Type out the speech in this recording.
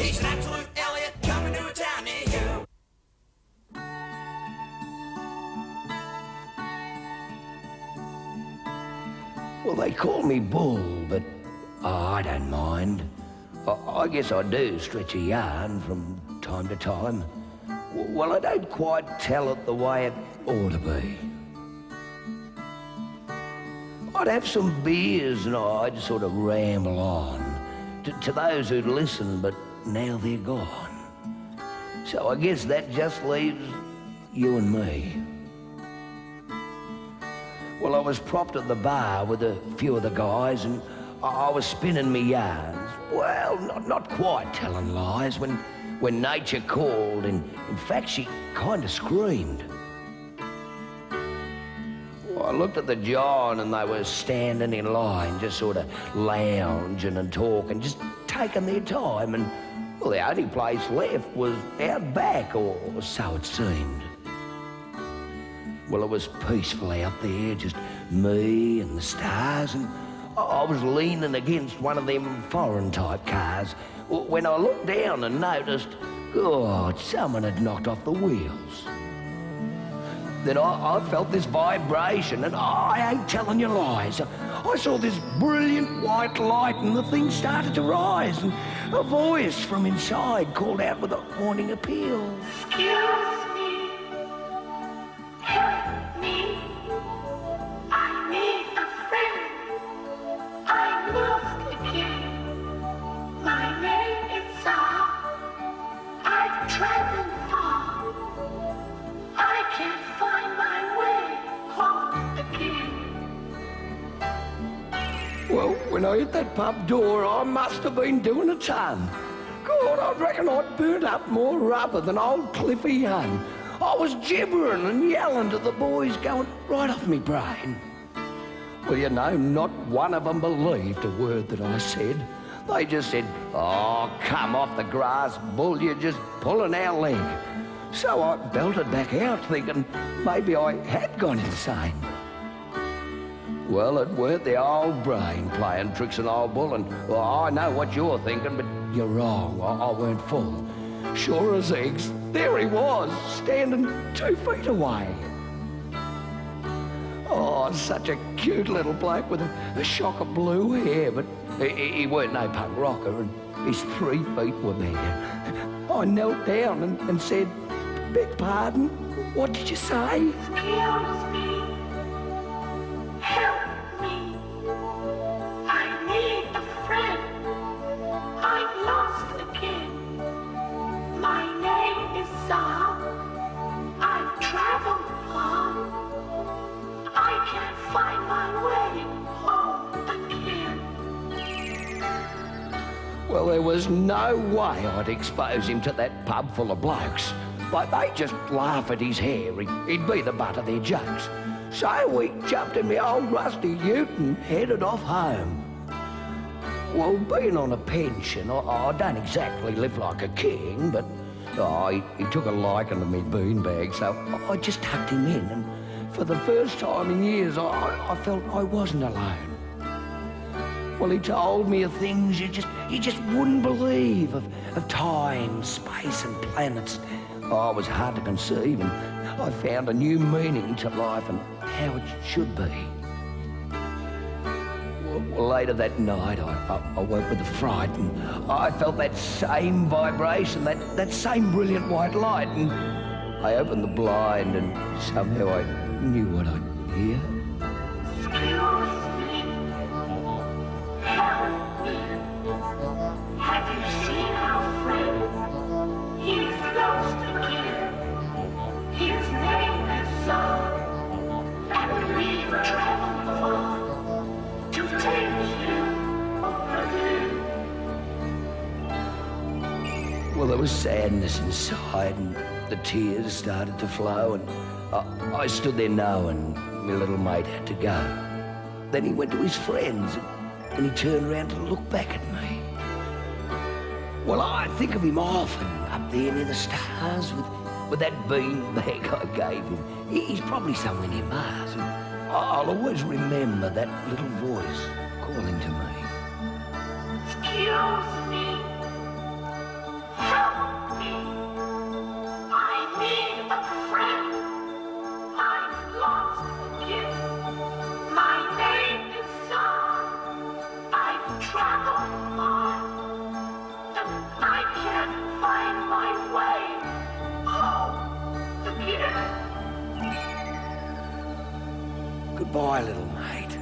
He's an absolute Elliott coming to a town near you. Well, they call me Bull, but I don't mind. I guess I do stretch a yarn from time to time. Well, I don't quite tell it the way it ought to be. I'd have some beers and I'd sort of ramble on to those who'd listen, but now they're gone. So I guess that just leaves you and me. Well, I was propped at the bar with a few of the guys and I was spinning me yarns. Well, not quite telling lies when nature called. In fact, she kind of screamed. Well, I looked at the John and they were standing in line, just sort of lounging and talking, just taking their time. And, well, the only place left was out back, or so it seemed. Well, it was peaceful out there, just me and the stars, and I was leaning against one of them foreign-type cars when I looked down and noticed, God, someone had knocked off the wheels. Then I felt this vibration, and I ain't telling you lies. I saw this brilliant white light, and the thing started to rise, and a voice from inside called out with a warning appeal. Excuse me. Help me. I need a friend. I'm lost again. My name is Zzarr. I've traveled far. I can't find my way home again. Well, when I hit that pub door, I must have been doing a ton. God, I reckon I'd burnt up more rubber than old Cliffy Young. I was gibbering and yelling to the boys, going right off me brain. Well, you know, not one of them believed a word that I said. They just said, oh, come off the grass, Bull, you're just pulling our leg. So I belted back out, thinking maybe I had gone insane. Well, it weren't the old brain playing tricks on old Bull, and well, I know what you're thinking, but you're wrong. I weren't full. Sure as eggs, there he was, standing 2 feet away. Oh, such a cute little bloke with a shock of blue hair, but he weren't no punk rocker, and his 3 feet were there. I knelt down and said, beg pardon, what did you say? Excuse me. Help me. I need a friend. I'm lost again. My name is Zzarr. I've traveled far. I can't find my way home again. Well, there was no way I'd expose him to that pub full of blokes. Like, they'd just laugh at his hair. He'd be the butt of their jokes. So we jumped in my old rusty ute and headed off home. Well, being on a pension, I don't exactly live like a king, but he took a liking to me beanbag, so I just tucked him in, and for the first time in years, I felt I wasn't alone. Well, he told me of things you just wouldn't believe, of time, space, and planets. Oh, it was hard to conceive, and I found a new meaning to life and how it should be. Well, later that night, I woke with a fright, and I felt that same vibration, that same brilliant white light, and I opened the blind, and somehow I knew what I'd hear. Excuse me. Help me. Have you seen our friend? He's lost again. His name is Zzarr, and we've traveled far to take you again. Well, there was sadness inside, and the tears started to flow, and I stood there knowing my little mate had to go. Then he went to his friends, and he turned around to look back at me. Well, I think of him often up there near the stars with that beanbag I gave him. He's probably somewhere near Mars, and I'll always remember that little voice calling to me. Excuse me. Goodbye, little mate.